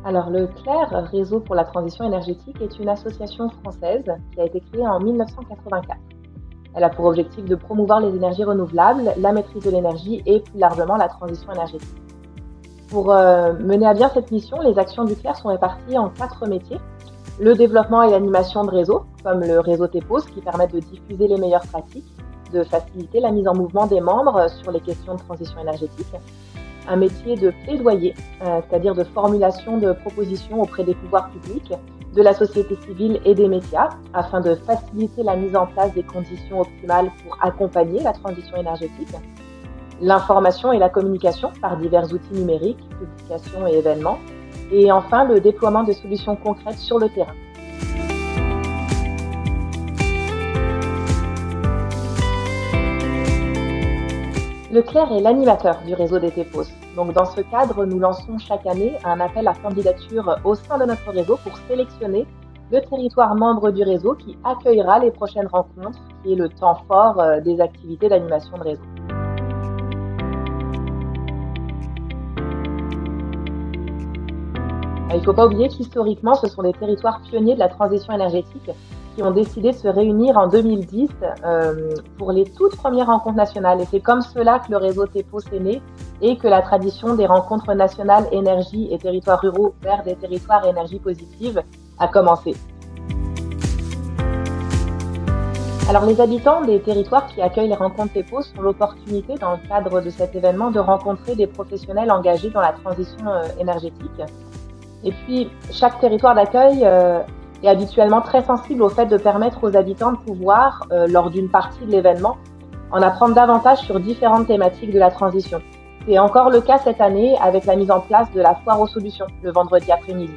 Alors, le CLAIR, Réseau pour la transition énergétique, est une association française qui a été créée en 1984. Elle a pour objectif de promouvoir les énergies renouvelables, la maîtrise de l'énergie et plus largement la transition énergétique. Pour mener à bien cette mission, les actions du CLAIR sont réparties en 4 métiers. Le développement et l'animation de réseaux, comme le réseau TEPOS, qui permettent de diffuser les meilleures pratiques, de faciliter la mise en mouvement des membres sur les questions de transition énergétique. Un métier de plaidoyer, c'est-à-dire de formulation de propositions auprès des pouvoirs publics, de la société civile et des médias, afin de faciliter la mise en place des conditions optimales pour accompagner la transition énergétique. L'information et la communication par divers outils numériques, publications et événements. Et enfin, le déploiement de solutions concrètes sur le terrain. Le CLAIR est l'animateur du réseau des TEPOS. Donc, dans ce cadre, nous lançons chaque année un appel à candidature au sein de notre réseau pour sélectionner le territoire membre du réseau qui accueillera les prochaines rencontres, qui est le temps fort des activités d'animation de réseau. Il ne faut pas oublier qu'historiquement, ce sont les territoires pionniers de la transition énergétique qui ont décidé de se réunir en 2010 pour les toutes premières rencontres nationales. Et c'est comme cela que le réseau TEPOS est né et que la tradition des rencontres nationales énergie et territoires ruraux vers des territoires énergie positive a commencé. Alors, les habitants des territoires qui accueillent les rencontres TEPOS ont l'opportunité, dans le cadre de cet événement, de rencontrer des professionnels engagés dans la transition énergétique. Et puis, chaque territoire d'accueil est habituellement très sensible au fait de permettre aux habitants de pouvoir, lors d'une partie de l'événement, en apprendre davantage sur différentes thématiques de la transition. C'est encore le cas cette année avec la mise en place de la foire aux solutions, le vendredi après-midi.